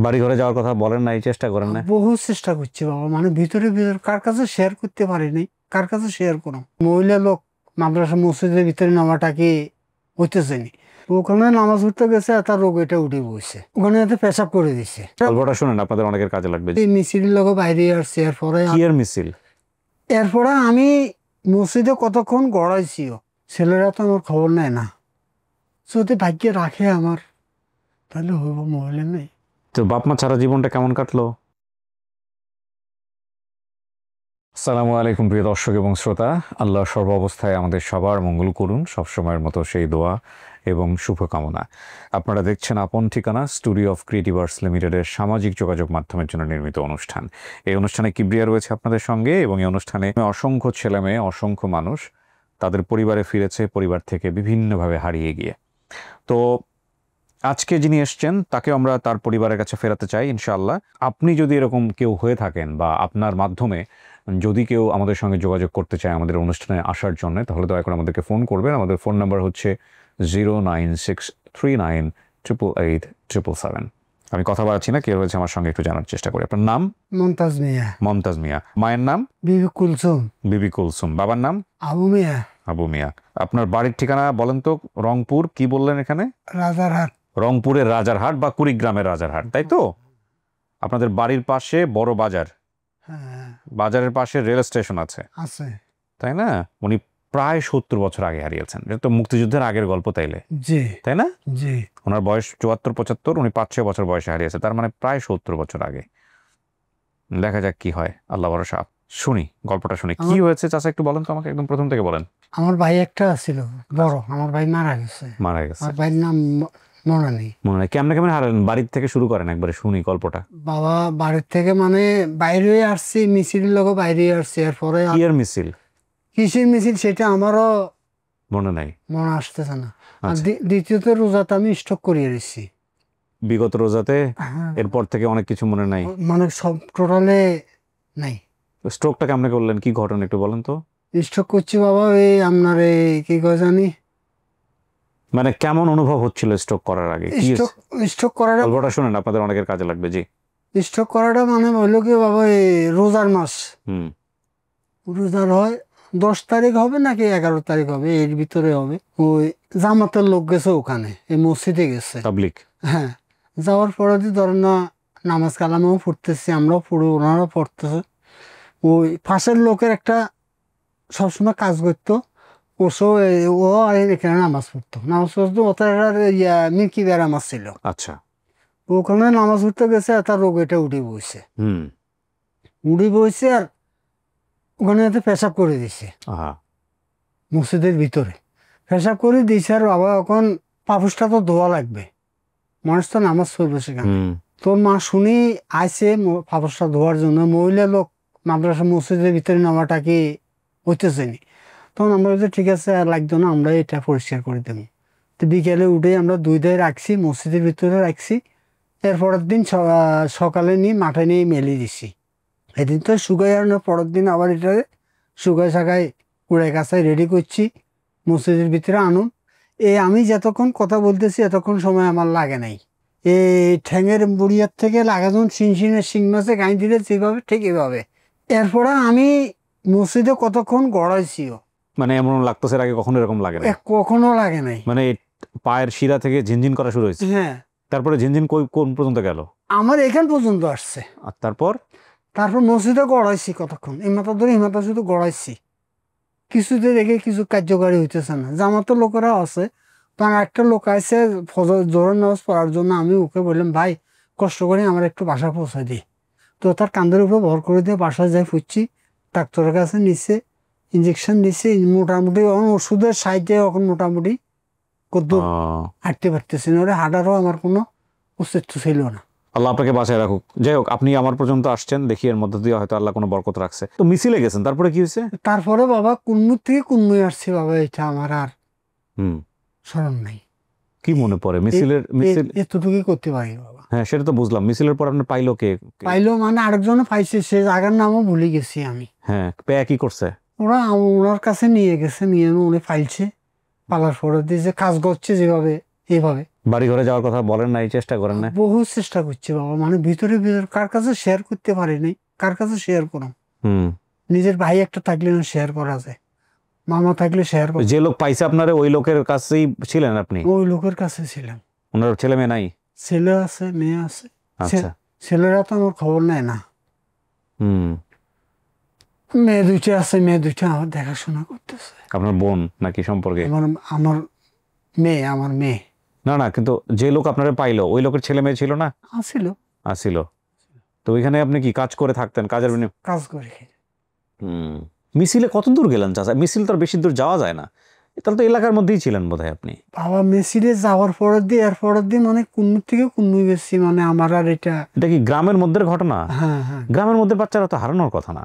বাড়ি ঘরে যাওয়ার কথা বলেন না, এই চেষ্টা করেন না? বহু চেষ্টা করছি বাবা, মানে ভিতরে কার কাছে শেয়ার করতে পারিনি, কার কাছে শেয়ার করো। মহিলা লোক মাদ্রাসা মসজিদের ভিতরে নামাটা কি হইতেছেনি, ওখানে নামাজ পড়তে গেছে তার রোগ এটা উঠে বসে, ওখানে এতে পেশাব করে দিছে। গল্পটা শুনেন, আপনাদের অনেকের কাজে লাগবে। এই মিছিলের লোক বাইরে আসছে, এরপরে কি এর মিছিল? এরপরে আমি মসজিদে কতক্ষণ গড়াইছিও, ছেলেরা তো আমার খবর নেয় না, যদি ভাগ্যে রাখে আমার তাহলে হইব, মহিলা নেই। তো বাপ মা ছাড়া জীবনটা কেমন কাটলো? আসসালামু আলাইকুম প্রিয় দর্শক এবং শ্রোতা, আল্লাহ সর্ব অবস্থায় আমাদের সবার মঙ্গল করুন, সবসময়ের মতো সেই দোয়া এবং শুভকামনা। আপনারা দেখছেন আপন ঠিকানা, স্টুডিও অফ ক্রিয়েটিভ আর্টস লিমিটেডের সামাজিক যোগাযোগ মাধ্যমের জন্য নির্মিত অনুষ্ঠান। এই অনুষ্ঠানে কিবরিয়া রয়েছে আপনাদের সঙ্গে, এবং এই অনুষ্ঠানে অসংখ্য ছেলেমেয়ে, অসংখ্য মানুষ তাদের পরিবারে ফিরেছে, পরিবার থেকে বিভিন্নভাবে হারিয়ে গিয়ে। তো আজকে যিনি এসছেন তাকে আমরা তার পরিবারের কাছে ফেরাতে চাই ইনশাআল্লাহ। আপনি যদি এরকম কেউ হয়ে থাকেন বা আপনার মাধ্যমে যদি কেউ আমাদের সঙ্গে যোগাযোগ করতে চায় আমাদের অনুষ্ঠানে আসার জন্য, তাহলে দয়া করে আমাদেরকে ফোন করবেন। আমাদের ফোন নাম্বার হচ্ছে 09639888777। আমি কথা বলছি না, কেউ হয়েছে আমার সঙ্গে একটু জানার চেষ্টা করি। আপনার নাম? মমতাজ মিয়া। মমতাজ মিয়া। মায়ের নাম? বিবি কুলসুম। বিবি কুলসুম। বাবার নাম? আবু মিয়া। আবু মিয়া। আপনার বাড়ির ঠিকানা বলেন তো? রংপুর কি বললেন এখানে? রাজারহাট। রংপুরের রাজারহাট বা কুড়িগ্রামের রাজারহাট, তাই তো? আপনাদের বাড়ির পাশে বড় বাজার, বাজারের পাশে রেল স্টেশন আছে, তাই না? উনি প্রায় 70 বছর আগে হারিয়েছেন। এটা তো মুক্তিযুদ্ধের আগের গল্প তাইলে, তাই না? ওনার বয়স 74-75, উনি 5-6 বছর বয়সে হারিয়েছে, তার মানে প্রায় 70 বছর আগে। দেখা যাক কি হয়, আল্লাহ ভরসা। শুনি গল্পটা, শুনি কি হয়েছে। চাচা একটু বলেন তো আমাকে, একদম প্রথম থেকে বলেন। আমার ভাই একটা ছিল বড়, আমার ভাই মারা গেছে। আমার ভাইয়ের নাম মনে নেই। কেমনে কেমন হারালেন? বাড়ির থেকে শুরু করেন একবারে, শুনি গল্পটা। বাবা বাড়ির থেকে মানে বাইরে আসছি, মিছিলের লোক বাইরে আসছি। এরপরে কি এর মিছিল? কিসের মিছিল সেটা আমারও মনে নাই, মনে আসতেছে না। আর দ্বিতীয়ত রোজাতে আমি স্টক করিয়ে দিচ্ছি, বিগত রোজাতে। এরপর থেকে অনেক কিছু মনে নাই, মানে সব টোটালে নাই। স্ট্রোকটা কেমনে করলেন, কি ঘটনা একটু বলেন তো? স্টক করছি বাবা, এই আপনার কি কয় জানি, মানে কেমন অনুভব হচ্ছিল স্ট্রোক করার আগে? স্টক করাটা, গল্পটা শুনেন, আপনাদের অনেকের কাজে লাগবে। জি। স্টক করাটা মানে হইলো কি বাবা, এই রোজার মাস, রোজার হয় 10 তারিখ হবে নাকি 11 তারিখ হবে, এর ভিতরে হবে। ওই জামাতের লোক গেছে ওখানে, এই মসজিদে গেছে তাবলীগ। হ্যাঁ, যাওয়ার পরে ধরেন না নামাজ কালামও পড়তেছি, আমরাও পড়ি, ওনারাও পড়তেছে। ওই পাশের লোকের একটা সবসময় কাজ করতো, ও এখানে নামাজ পড়তো, ওটার মিল্কি বেড়া মাছ ছিল। আচ্ছা। ওখানে নামাজ পড়তে গেছে, তার রোগ এটা উঠে বসে, আর ওখানে পেশাব করে দিছে মসজিদের ভিতরে, পেশাব করে দিছে। আর বাবা এখন পাপুসটা তো ধোয়া লাগবে, মানুষ তো নামাজ পড়বে সেখানে। তোর মা শুনি আইসে পাপুসটা ধোয়ার জন্য, মহিলা লোক মাদ্রাসা মসজিদের ভিতরে নামাটা কি হইতেছেনি। তখন আমরা বলছি ঠিক আছে, আর লাগতো না, আমরা এটা পরিষ্কার করে দেবো। তো বিকেলে উঠে আমরা 2 দিন রাখছি, মসজিদের ভিতরে রাখছি। এরপরের দিন সকালে নিয়ে মাঠে নিয়ে মেলে দিছি। এদিন তো শুকাই, আর না পরের দিন আবার এটা শুকাই শাকায় কুড়াই কাছায় রেডি করছি, মসজিদের ভিতরে আনুন। আমি যতক্ষণ কথা বলতেছি এতক্ষণ সময় আমার লাগে নাই, এই ঠ্যাঙের বুড়িয়ার থেকে লাগা যখন শিংশিনের শিং মাছে গাই দিলে যেভাবে ঠিক এভাবে। এরপরে আমি মসজিদে কতক্ষণ গড়াইছিও, মানে এমন লাগতেছে আগে কখনো এরকম লাগে না? কখনো লাগে নাই। মানে পায়ের শিরা থেকে ঝিনঝিন করা শুরু হয়েছে? হ্যাঁ। তারপরে ঝিনঝিন কোন পর্যন্ত গেল? আমার এখান পর্যন্ত আসছে। আর তারপর মসজিদে গড়াইছি কতক্ষণ, এই মাথা ধরে এই মাথা শুধু গড়াইছি, কিছুতে দেখে কিছু কার্যকারী হইতেছে না। জামাতের লোকেরা আছে, তার একটা লোক আছে ফজর জোহরের নামাজ পড়ার জন্য। আমি ওকে বললাম ভাই কষ্ট করে আমার একটু বাসা পৌঁছায় দিই। তো তার কান্দের উপরে ভর করে দিয়ে বাসায় যাই ফুটছি, ডাক্তারের কাছে নিচ্ছে, ইঞ্জেকশন দিচ্ছে, মোটামুটি ওষুধের সাহায্যে এখন মোটামুটি কদ্দুর হাঁটতে পারতেছি না, হাঁটারও আমার কোনো অস্তিত্ব ছিল না। আল্লাহ আপনাকে বাঁচায় রাখুক। যাই হোক, আপনি আমার পর্যন্ত আসছেন, দেখি এর মধ্যে দিয়ে হয়তো আল্লাহ কোনো বরকত রাখছে। তো মিছিলে গেছেন, তারপরে কি হয়েছে? তারপরে বাবা কুনমুর থেকে কুনমুই আসছে বাবা, এটা আমার আর স্মরণ নাই। কি মনে পড়ে মিছিল এতটুকুই করতে পারি বাবা। হ্যাঁ, সেটা তো বুঝলাম। মিছিলের পর আপনি পাইলো কে? পাইলো মানে আরেকজনে পাইছে, সে জায়গার নামও ভুলে গেছি আমি। হ্যাঁ, পেয়া কি করছে? ওনার কাছে নিয়ে গেছে, নিয়ে উনি পাইছে, পালার পরে দিয়ে যে কাজ করছে যেভাবে এইভাবে বাড়ি ঘরে যাওয়ার কথা বলেন না, এই চেষ্টা করেন না? বহু চেষ্টা করছি বাবা, মানে ভিতরে ভিতরে কার কাছে শেয়ার করতে পারি নাই, কার কাছে শেয়ার করো। হুম। নিজের ভাই একটা থাকলে না শেয়ার করা যায়, মামা থাকলে শেয়ার করা। যে লোক পাইছে আপনারে ওই লোকের কাছেই ছিলেন আপনি? ওই লোকের কাছে ছিলাম। ওনার ছেলে মেয়ে নাই? ছেলে আছে, মেয়ে আছে। আচ্ছা। ছেলেরা তো আমার খবর নেয় না। হুম। মেয়ে দুইটা আছে, মেয়ে দুইটা আমার দেখাশোনা করতেছে। আপনার বোন নাকি সম্পর্কে? আমার আমার মেয়ে, আমার মেয়ে। না না, কিন্তু যে লোক আপনারা পাইলো ওই লোকের ছেলে মেয়ে ছিল না? আছিল। আছিল। তো ওইখানে আপনি কি কাজ করে থাকতেন, কাজের বিনিময়ে? কাজ করে। হুম। মিছিলে কত দূর গেলেন চাচা? মিছিল তো আর বেশি দূর যাওয়া যায় না, তাহলে তো এলাকার মধ্যেই ছিলেন বোধহয় আপনি। বাবা মেসিরে যাওয়ার পরের দিন মানে কুন্নু থেকে কুন্নু বেশি, মানে আমার আর এটা। এটা কি গ্রামের মধ্যে ঘটনা? হ্যাঁ হ্যাঁ, গ্রামের মধ্যে বাচ্চারা তো হারানোর কথা না।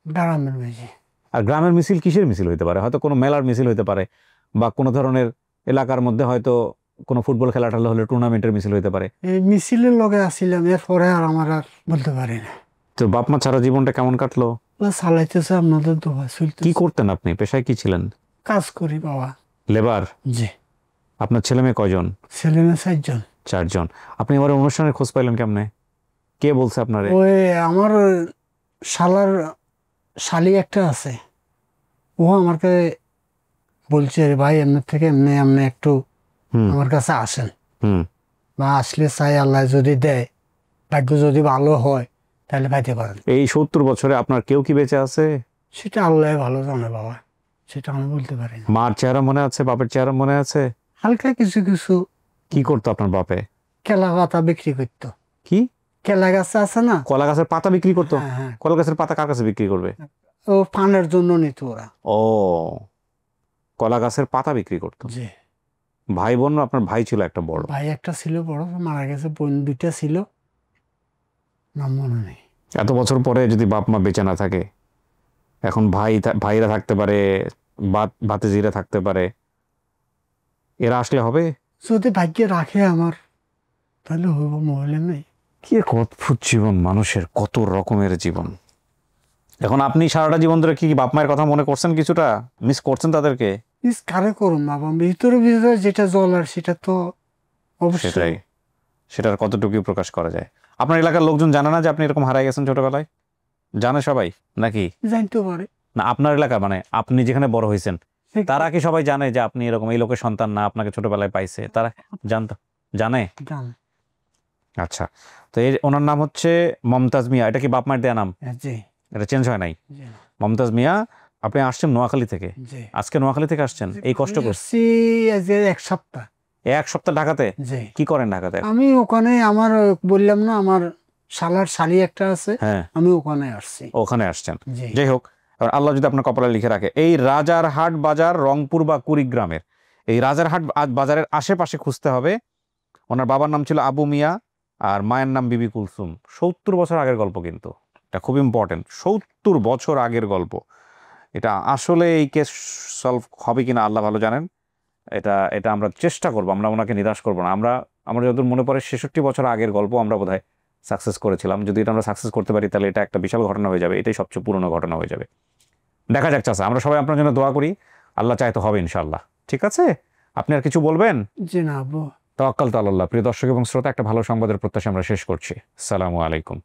গ্রামের মেয়ে। আর গ্রামের মিছিল কিসের মিছিল হইতে পারে? হয়তো কোনো মেলার মিছিল হইতে পারে, বা কোনো ধরনের এলাকার মধ্যে হয়তো কোনো ফুটবল খেলা টেলা হলে টুর্নামেন্টের মিছিল হইতে পারে। এই মিছিলের লগে আসছিলাম, এরপরে আর আমার আর বলতে পারি না। তো বাপ মা ছাড়া জীবনটা কেমন কাটলো? চালাইতেছে আপনাদের দোয়া, চলতে। কি করতেন আপনি? পেশায় কি ছিলেন? কাজ করি বাবা। লেবার? জি। আপনার ছেলে মেয়ে কয়জন? ছেলে মেয়ে 4 জন। 4 জন। আপনি আমার অনুষ্ঠানের খোঁজ পাইলেন কেমনে? কে বলছে আপনারে? ওই আমার শালার শালি একটা আছে, ও আমাকে বলছে ভাই এমনি থেকে এমনি এমনি একটু আমার কাছে আসেন, হুম। বা আসলে চাই আল্লাহ যদি দেয়, ভাগ্য যদি ভালো হয় তাহলে পাইতে পারেন। এই 70 বছরে আপনার কেউ কি বেঁচে আছে? সেটা আল্লাহ ভালো জানে বাবা, সেটা আমি বলতে পারি না। মার চেহারা মনে আছে? বাপের চেহারা মনে আছে? হালকা কিছু কিছু। কি করতো আপনার বাপে? কেলা পাতা বিক্রি করতো। কি? কেলা গাছ আছে না, কলা গাছের পাতা বিক্রি করতো? হ্যাঁ হ্যাঁ, কলা গাছের পাতা কার কাছে বিক্রি করবে? ও পানের জন্য নিত ওরা। ও, কলা গাছের পাতা বিক্রি করতো। জি। ভাই বোন? আপনার ভাই ছিল একটা বড়? ভাই একটা ছিল বড়, মারা গেছে। বোন 2টা ছিল, নাম মনে নেই। এত বছর পরে যদি বাপ মা বেঁচে না থাকে, এখন ভাইরা থাকতে পারে, ভাতিজিরা থাকতে পারে, এরা আসলে হবে? যদি ভাগ্যে রাখে আমার, তাহলে হইব, মহলে নেই। কি এক অদ্ভুত জীবন মানুষের, কত রকমের জীবন। এখন আপনি সারাটা জীবন ধরে কি বাপ মায়ের কথা মনে করছেন? কিছুটা মিস করছেন তাদেরকে? কারে করুন বাবা, ভিতরে ভিতরে যেটা জ্বলার সেটা তো অবশ্যই। সেটাই, সেটার কতটুকু প্রকাশ করা যায়? আপনার এলাকার লোকজন জানে না যে আপনি এরকম হারাই গেছেন ছোটবেলায়? জানে সবাই নাকি? জানতে পারে না, আপনার এলাকা মানে আপনি যেখানে বড় হয়েছেন, তারা কি সবাই জানে যে আপনি এরকম এই লোকের সন্তান না, আপনাকে ছোটবেলায় পাইছে? তারা জানে? জানে। আচ্ছা। তো ওনার নাম হচ্ছে মমতাজ মিয়া। এটা কি বাপ মায়ের দেয়া নাম? জি। এটা চেঞ্জ হয় নাই? জি। মমতাজ মিয়া। আপনি আসছেন নোয়াখালী থেকে? জি। আজকে নোয়াখালী থেকে আসছেন? এই কষ্ট করছি যে 1 সপ্তাহ। 1 সপ্তাহ ঢাকাতে? জি। কি করেন ঢাকাতে? আমি ওখানে আমার বললাম না, আমার শালার শালি একটা আছে, হ্যাঁ, আমি ওখানে আসছি। ওখানে আসছেন। জি। যাই হোক, এবার আল্লাহ যদি আপনার কপালে লিখে রাখে, এই রাজারহাট বাজার রংপুর বা কুড়িগ্রামের এই রাজারহাট বাজারের আশেপাশে খুঁজতে হবে। ওনার বাবার নাম ছিল আবু মিয়া, আর মায়ের নাম বিবি কুলসুম। 70 বছর আগের গল্প, কিন্তু এটা খুব ইম্পর্টেন্ট। 70 বছর আগের গল্প। এটা আসলে এই কেস সলভ হবে কিনা আল্লাহ ভালো জানেন। এটা আমরা চেষ্টা করবো, আমরা ওনাকে নিরাশ করবো না। আমরা যতদূর মনে পড়ে 66 বছর আগের গল্প আমরা বোধহয় সাকসেস করেছিলাম। যদি এটা আমরা সাকসেস করতে পারি তাহলে এটা একটা বিশাল ঘটনা হয়ে যাবে, এটাই সবচেয়ে পুরনো ঘটনা হয়ে যাবে। দেখা যাক চাচা, আমরা সবাই আপনার জন্য দোয়া করি, আল্লাহ চায় তো হবে ইনশাআল্লাহ। ঠিক আছে, আপনি আর কিছু বলবেন? জি না আব্বু। তাওয়াক্কাল তু আলাল্লাহ। প্রিয় দর্শক এবং শ্রোতা, একটা ভালো সংবাদের প্রত্যাশা আমরা শেষ করছি। আসসালামু আলাইকুম।